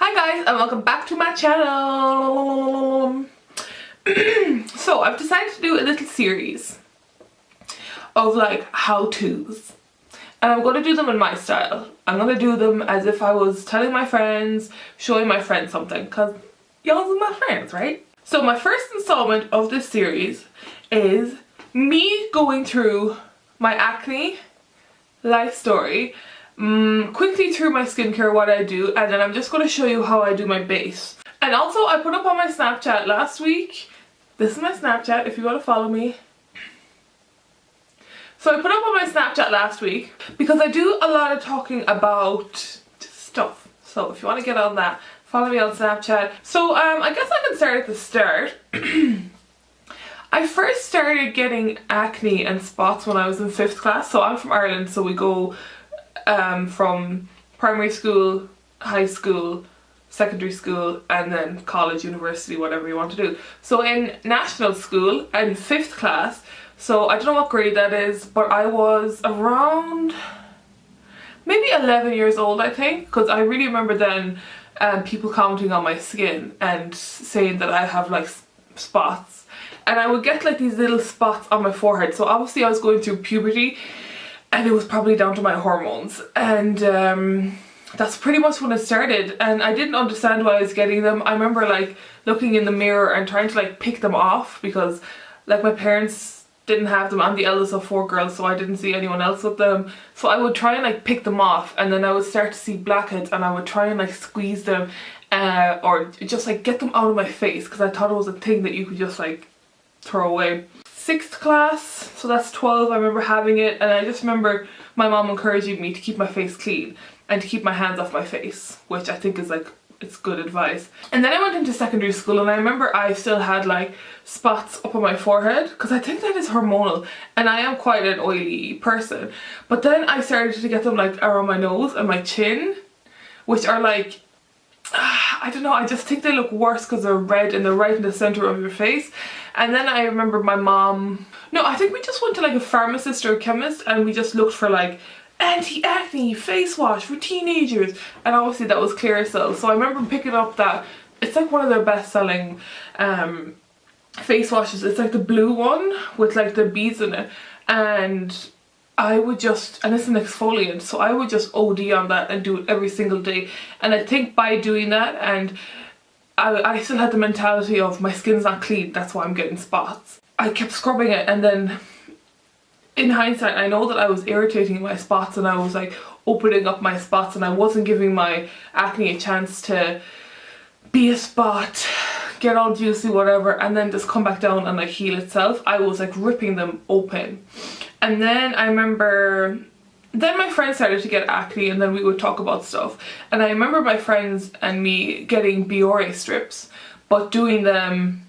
Hi guys, and welcome back to my channel. So I've decided to do a little series of like how-tos, and I'm going to do them in my style. I'm going to do them as if I was telling my friends, showing my friends something, because y'all are my friends, right? So my first installment of this series is me going through my acne life story, quickly through my skincare, what I do, and then I'm just going to show you how I do my base. And also I put up on my Snapchat last week, this is my Snapchat if you want to follow me. So I put up on my Snapchat last week because I do a lot of talking about stuff. So if you want to get on that, follow me on Snapchat. So I guess I can start at the start. I first started getting acne and spots when I was in 5th class. So I'm from Ireland, so we go from primary school, high school, secondary school, and then college, university, whatever you want to do. So in national school and 5th class, so I don't know what grade that is, but I was around maybe 11 years old, I think, because I really remember then people commenting on my skin and saying that I have like spots, and I would get like these little spots on my forehead. So obviously I was going through puberty, and it was probably down to my hormones, and that's pretty much when it started, and I didn't understand why I was getting them. I remember like looking in the mirror and trying to like pick them off, because like my parents didn't have them. I'm the eldest of 4 girls, so I didn't see anyone else with them, so I would try and like pick them off, and then I would start to see blackheads, and I would try and like squeeze them or just like get them out of my face, because I thought it was a thing that you could just like throw away. 6th class, so that's 12, I remember having it, and I just remember my mom encouraging me to keep my face clean and to keep my hands off my face, which I think is like, it's good advice. And then I went into secondary school, and I remember I still had like spots up on my forehead, because I think that is hormonal, and I am quite an oily person. But then I started to get them like around my nose and my chin, which are like, I don't know, I just think they look worse because they're red and they're right in the center of your face. And then I remember my mom, no, I think we just went to like a pharmacist or a chemist, and we just looked for like anti-acne face wash for teenagers, and obviously that was Clearasil. So I remember picking up that, it's like one of their best selling face washes. It's like the blue one with like the beads in it, and I would just, and it's an exfoliant, so I would just OD on that and do it every single day. And I think by doing that, and I still had the mentality of my skin's not clean, that's why I'm getting spots. I kept scrubbing it, and then in hindsight I know that I was irritating my spots, and I was like opening up my spots, and I wasn't giving my acne a chance to be a spot, get all juicy, whatever, and then just come back down and like heal itself. I was like ripping them open. And then I remember, then my friends started to get acne, and then we would talk about stuff, and I remember my friends and me getting Biore strips, but doing them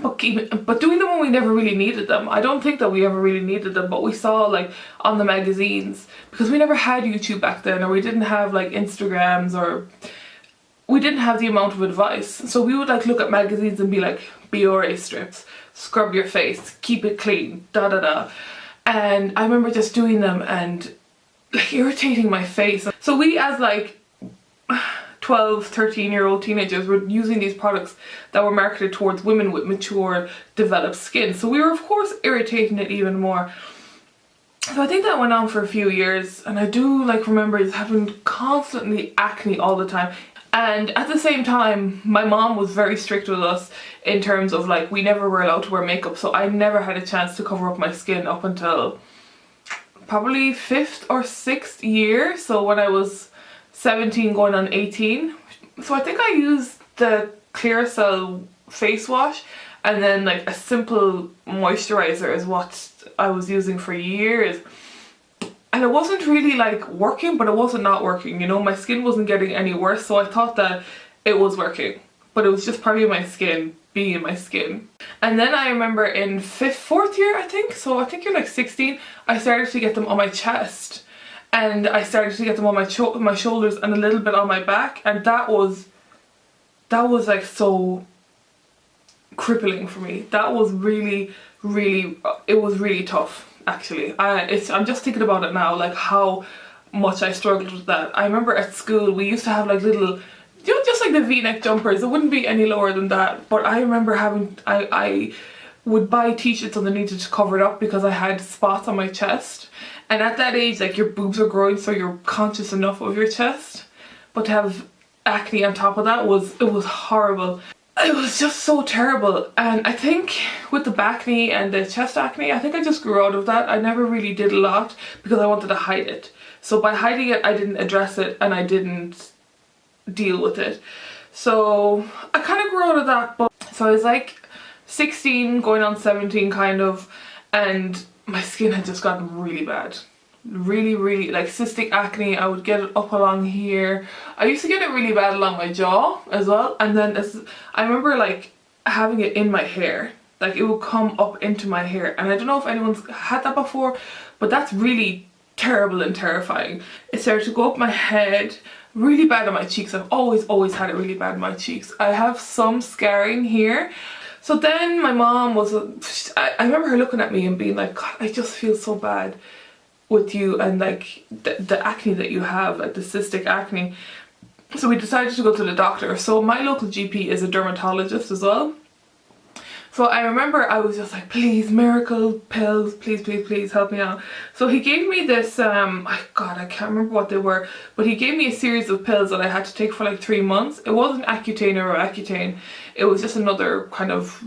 when we never really needed them. I don't think that we ever really needed them, but we saw like on the magazines, because we never had YouTube back then, or we didn't have like Instagrams, or we didn't have the amount of advice, so we would like look at magazines and be like, Biore strips, scrub your face, keep it clean, da da da. And I remember just doing them and like irritating my face. So we, as like 12, 13-year-old teenagers, were using these products that were marketed towards women with mature, developed skin. So we were of course irritating it even more. So I think that went on for a few years, and I do like remember just having constantly acne all the time. And at the same time, my mom was very strict with us in terms of like, we never were allowed to wear makeup, so I never had a chance to cover up my skin up until probably 5th or 6th year, so when I was 17 going on 18. So I think I used the Clearasil face wash, and then like a simple moisturizer is what I was using for years. And it wasn't really like working, but it wasn't not working, you know, my skin wasn't getting any worse, so I thought that it was working, but it was just probably my skin being in my skin. And then I remember in 4th year, I think, so I think you're like 16, I started to get them on my chest, and I started to get them on my shoulders and a little bit on my back, and that was like so crippling for me. That was really, it was really tough. Actually, I'm just thinking about it now, like how much I struggled with that. I remember at school we used to have like little, you know, just like like the v-neck jumpers, it wouldn't be any lower than that, but I remember having, I would buy t-shirts and I needed to cover it up because I had spots on my chest, and at that age like your boobs are growing, so you're conscious enough of your chest, but to have acne on top of that it was horrible. It was just so terrible. And I think with the back knee and the chest acne, I think I just grew out of that. I never really did a lot because I wanted to hide it. So by hiding it, I didn't address it and I didn't deal with it. So I kind of grew out of that. But so I was like 16 going on 17 kind of, and my skin had just gotten really bad. Really like cystic acne. I would get it up along here. I used to get it really bad along my jaw as well, and then I remember like having it in my hair, like it would come up into my hair, and I don't know if anyone's had that before, but that's really terrible and terrifying. It started to go up my head, really bad on my cheeks. I've always had it really bad on my cheeks. I have some scarring here. So then my mom was, I remember her looking at me and being like, God, I just feel so bad with you and like the acne that you have, like the cystic acne. So we decided to go to the doctor. So my local GP is a dermatologist as well. So I remember I was just like, please, miracle pills, please help me out. So he gave me this, God, I can't remember what they were, but he gave me a series of pills that I had to take for like 3 months. It wasn't Accutane or Roaccutane. It was just another kind of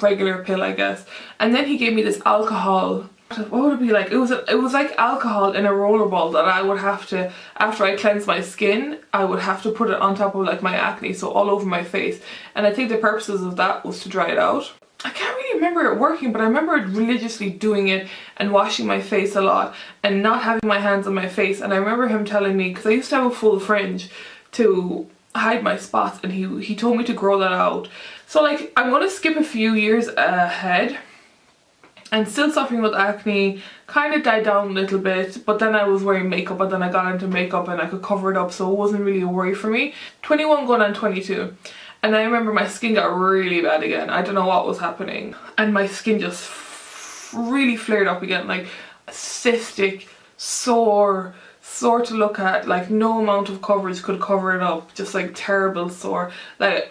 regular pill, I guess. And then he gave me this alcohol. What would it be like? It was like alcohol in a roller ball that I would have to, after I cleanse my skin, I would have to put it on top of like my acne, so all over my face. And I think the purposes of that was to dry it out. I can't really remember it working, but I remember religiously doing it and washing my face a lot and not having my hands on my face. And I remember him telling me, because I used to have a full fringe, to hide my spots, and he told me to grow that out. So like, I'm gonna skip a few years ahead. And still suffering with acne, kind of died down a little bit, but then I was wearing makeup, and then I got into makeup and I could cover it up, so it wasn't really a worry for me. 21 going on 22, and I remember my skin got really bad again. I don't know what was happening, and my skin just really flared up again, like cystic, sore to look at, like no amount of coverage could cover it up, just like terrible sore, like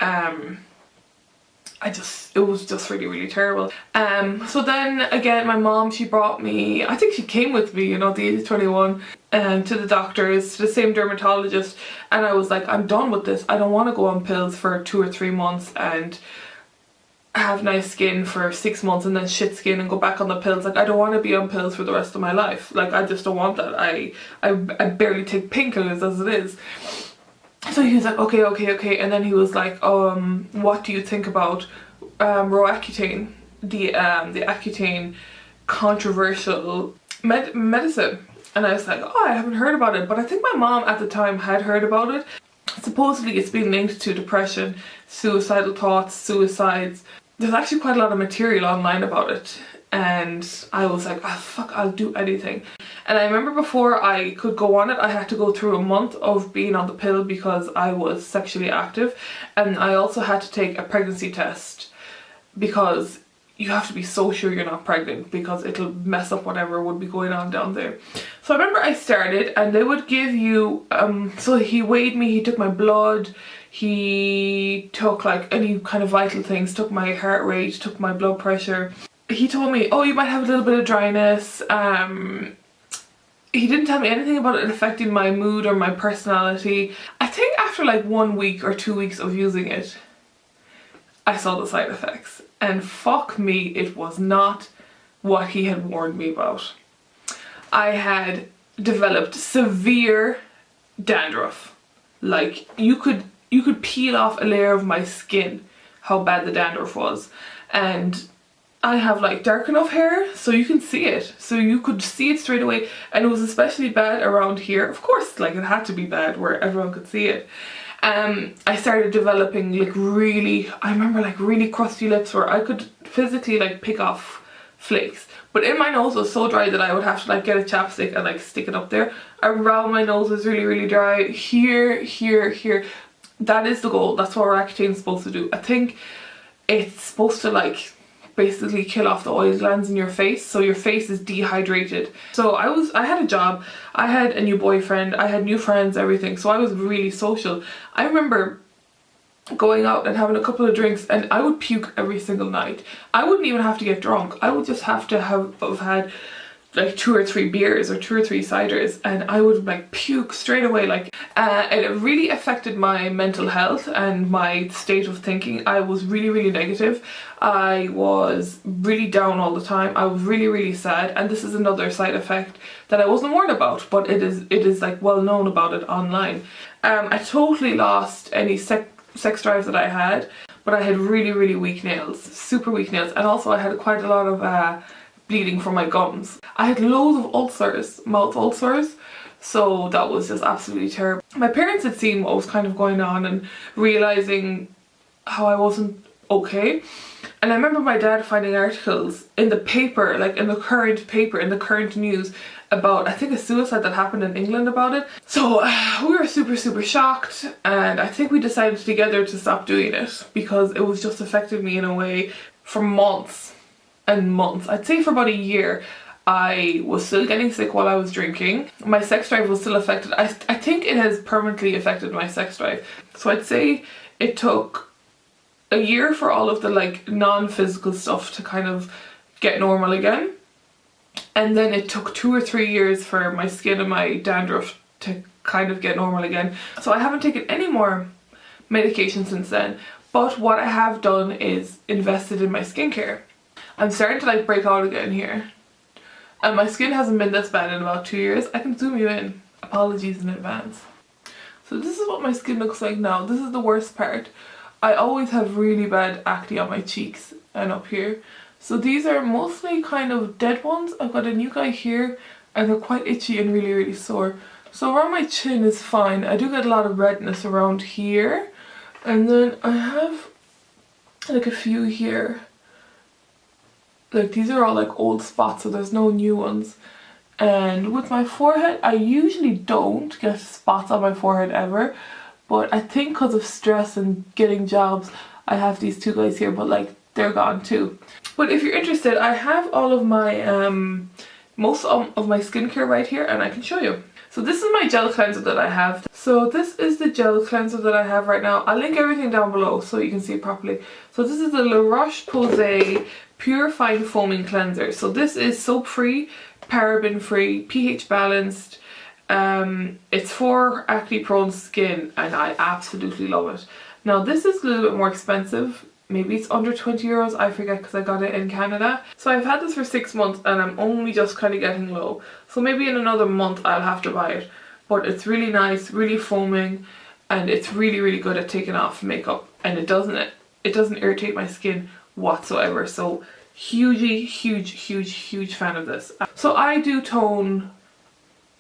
it was just really terrible. So then again, my mom, she brought me, I think she came with me, you know, at the age of 21, to the doctors, to the same dermatologist, and I was like, I'm done with this. I don't want to go on pills for 2 or 3 months and have nice skin for 6 months and then shit skin and go back on the pills. Like, I don't want to be on pills for the rest of my life. Like, I just don't want that. I barely take painkillers as it is. So he was like, okay, and then he was like, what do you think about Roaccutane, the Accutane controversial medicine? And I was like, oh, I haven't heard about it, but I think my mom at the time had heard about it. Supposedly it's been linked to depression, suicidal thoughts, suicides. There's actually quite a lot of material online about it, and I was like, oh fuck, I'll do anything. And I remember before I could go on it, I had to go through a month of being on the pill because I was sexually active, and I also had to take a pregnancy test because you have to be so sure you're not pregnant because it'll mess up whatever would be going on down there. So I remember I started, and they would give you, so he weighed me, he took my blood, he took like any kind of vital things, took my heart rate, took my blood pressure. He told me, oh, you might have a little bit of dryness. He didn't tell me anything about it affecting my mood or my personality. I think after like 1 week or 2 weeks of using it, I saw the side effects. And fuck me, it was not what he had warned me about. I had developed severe dandruff. Like, you could peel off a layer of my skin, how bad the dandruff was. And I have like dark enough hair so you can see it, so you could see it straight away, and it was especially bad around here. Of course, like, it had to be bad where everyone could see it. I started developing like I remember like really crusty lips where I could physically like pick off flakes, but in my nose was so dry that I would have to like get a chapstick and like stick it up there. Around my nose was really dry. Here. That is the goal. That's what Roaccutane is supposed to do. I think it's supposed to like basically kill off the oil glands in your face, so your face is dehydrated. So I had a job, I had a new boyfriend, I had new friends, everything, so I was really social. I remember going out and having a couple of drinks and I would puke every single night. I wouldn't even have to get drunk, I would just have to have had like 2 or 3 beers or 2 or 3 ciders, and I would like puke straight away. Like and it really affected my mental health and my state of thinking. I was really negative. I was really down all the time. I was really sad, and this is another side effect that I wasn't warned about, but it is like well known about it online. I totally lost any sex drive that I had, but I had really weak nails, super weak nails, and also I had quite a lot of bleeding from my gums. I had loads of ulcers, mouth ulcers, so that was just absolutely terrible. My parents had seen what was kind of going on and realising how I wasn't okay. And I remember my dad finding articles in the paper, like in the current paper, in the current news, about I think a suicide that happened in England about it. So we were super shocked, and I think we decided together to stop doing it because it was just affecting me in a way for months and months. I'd say for about a year I was still getting sick while I was drinking. My sex drive was still affected. I think it has permanently affected my sex drive. So I'd say it took a year for all of the like non-physical stuff to kind of get normal again, and then it took 2 or 3 years for my skin and my dandruff to kind of get normal again. So I haven't taken any more medication since then, but what I have done is invested in my skincare. I'm starting to like break out again here, and my skin hasn't been this bad in about 2 years. I can zoom you in, apologies in advance. So this is what my skin looks like now. This is the worst part. I always have really bad acne on my cheeks and up here. So these are mostly kind of dead ones. I've got a new guy here and they're quite itchy and really sore. So around my chin is fine. I do get a lot of redness around here, and then I have like a few here. Like these are all like old spots, so there's no new ones. And with my forehead, I usually don't get spots on my forehead ever, but I think because of stress and getting jobs, I have these 2 guys here, but like they're gone too. But if you're interested, I have all of my most of my skincare right here, and I can show you. So this is my gel cleanser that I have. So this is the gel cleanser that I have right now. I'll link everything down below so you can see it properly. So this is the La Roche-Posay Purifying Foaming Cleanser. So this is soap free, paraben free, pH balanced. It's for acne prone skin, and I absolutely love it. Now this is a little bit more expensive. Maybe it's under 20 euros, I forget, because I got it in Canada. So I've had this for 6 months and I'm only just kind of getting low. So maybe in another month I'll have to buy it. But it's really nice, really foaming, and it's really good at taking off makeup. And it doesn't irritate my skin whatsoever. So huge fan of this. So I do tone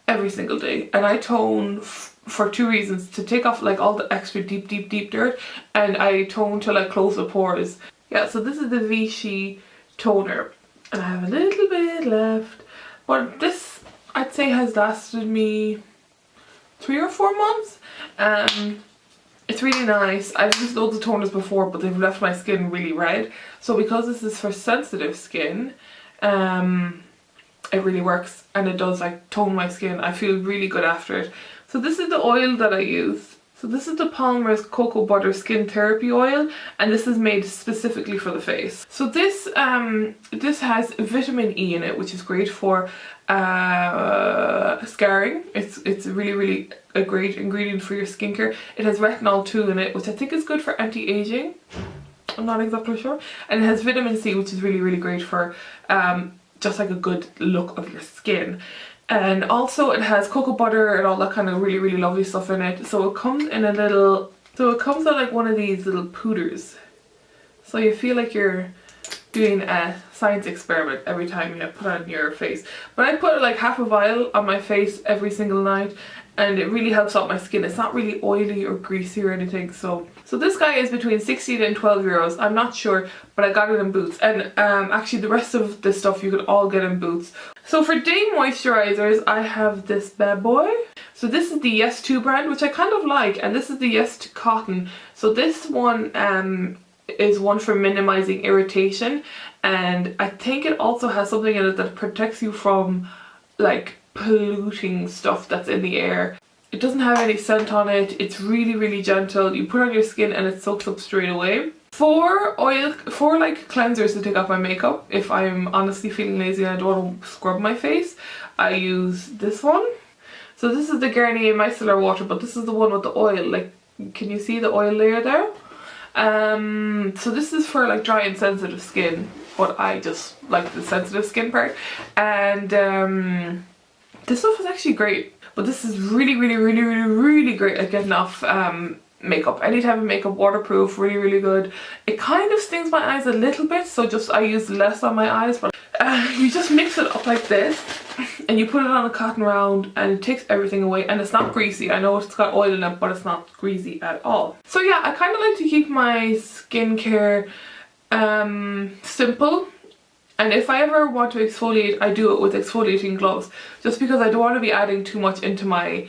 every single day, and I tone for 2 reasons: to take off like all the extra deep dirt, and I tone to like close the pores. Yeah, so this is the Vichy toner, and I have a little bit left, but this I'd say has lasted me 3 or 4 months. It's really nice. I've used loads of toners before, but they've left my skin really red. So because this is for sensitive skin, it really works, and it does like tone my skin. I feel really good after it. So this is the oil that I use. So this is the Palmer's Cocoa Butter Skin Therapy Oil, and this is made specifically for the face. So this this has vitamin E in it, which is great for scarring. It's really a great ingredient for your skincare. It has retinol too in it, which I think is good for anti-aging. I'm not exactly sure. And it has vitamin C, which is really great for just like a good look of your skin. And also it has cocoa butter and all that kind of really lovely stuff in it. So it comes in a little, so it comes in like one of these little pouders. So you feel like you're doing a science experiment every time you put on your face. But I put like half a vial on my face every single night, and it really helps out my skin. It's not really oily or greasy or anything. So this guy is between 16 and 12 euros. I'm not sure, but I got it in Boots. And actually the rest of this stuff you could all get in Boots. So for day moisturizers, I have this bad boy. So this is the Yes 2 brand, which I kind of like, and this is the Yes 2 Cotton. So this one is one for minimizing irritation, and I think it also has something in it that protects you from like polluting stuff that's in the air. It doesn't have any scent on it. It's really, really gentle. You put it on your skin and it soaks up straight away. For like cleansers to take off my makeup, if I'm honestly feeling lazy and I don't want to scrub my face, I use this one. So this is the Garnier Micellar Water, but this is the one with the oil. Like, can you see the oil layer there? So this is for like dry and sensitive skin, but I just like the sensitive skin part. And this stuff is actually great, but this is really, really, really, really, really great at getting off makeup. Any type of makeup, waterproof, really, really good. It kind of stings my eyes a little bit, so just I use less on my eyes, but you just mix it up like this and you put it on a cotton round and it takes everything away, and it's not greasy. I know it's got oil in it, but it's not greasy at all. So yeah, I kind of like to keep my skincare simple, and if I ever want to exfoliate, I do it with exfoliating gloves, just because I don't want to be adding too much into my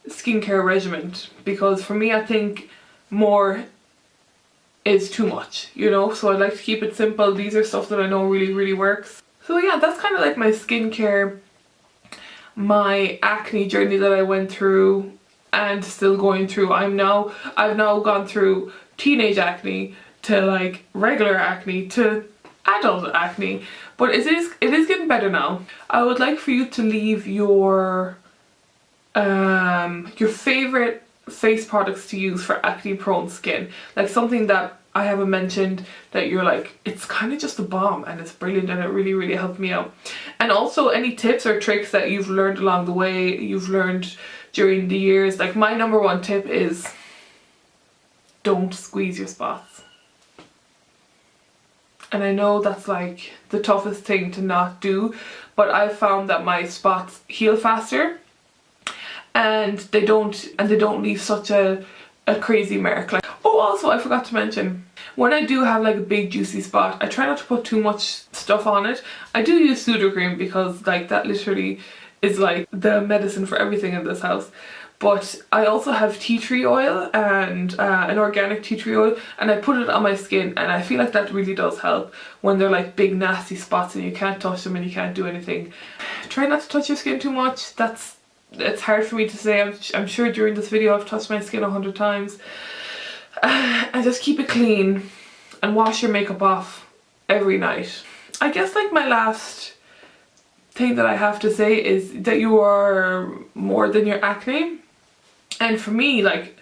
skincare regimen, because for me I think more is too much, you know, so I like to keep it simple. These are stuff that I know really, really works. So yeah, that's kind of like my skincare, my acne journey that I went through and still going through. I've now gone through teenage acne to like regular acne to adult acne, but it is getting better now. I would like for you to leave your favorite face products to use for acne prone skin, like something that I haven't mentioned that you're like, it's kind of just a bomb and it's brilliant and it really, really helped me out. And also any tips or tricks that you've learned along the way, you've learned during the years. Like my number one tip is don't squeeze your spots. And I know that's like the toughest thing to not do, but I've found that my spots heal faster and they don't leave such a crazy mark. Like, oh, also I forgot to mention, when I do have like a big juicy spot, I try not to put too much stuff on it. I do use Sudocrem because like that literally is like the medicine for everything in this house. But I also have tea tree oil and an organic tea tree oil, and I put it on my skin, and I feel like that really does help when they're like big nasty spots and you can't touch them and you can't do anything. Try not to touch your skin too much. It's hard for me to say. I'm sure during this video I've touched my skin 100 times. And just keep it clean and wash your makeup off every night. I guess like my last thing that I have to say is that you are more than your acne. And for me, like,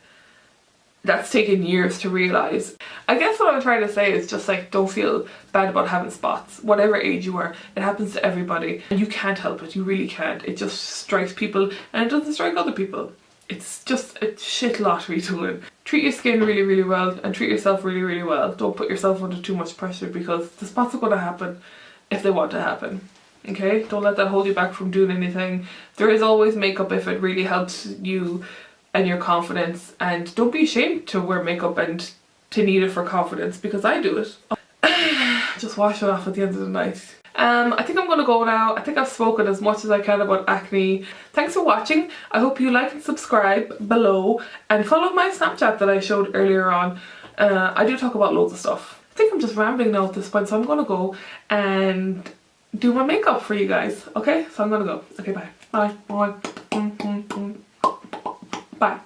that's taken years to realise. I guess what I'm trying to say is just like, don't feel bad about having spots. Whatever age you are, it happens to everybody. And you can't help it, you really can't. It just strikes people and it doesn't strike other people. It's just a shit lottery to win. Treat your skin really, really well and treat yourself really, really well. Don't put yourself under too much pressure because the spots are going to happen if they want to happen. Okay? Don't let that hold you back from doing anything. There is always makeup if it really helps you and your confidence, and don't be ashamed to wear makeup and to need it for confidence, because I do it. Just wash it off at the end of the night. I think I'm gonna go now. I think I've spoken as much as I can about acne. Thanks for watching. I hope you like and subscribe below and follow my Snapchat that I showed earlier on. I do talk about loads of stuff. I think I'm just rambling now at this point, so I'm gonna go and do my makeup for you guys. Okay, so I'm gonna go. Okay, bye. Bye. Bye. Bye.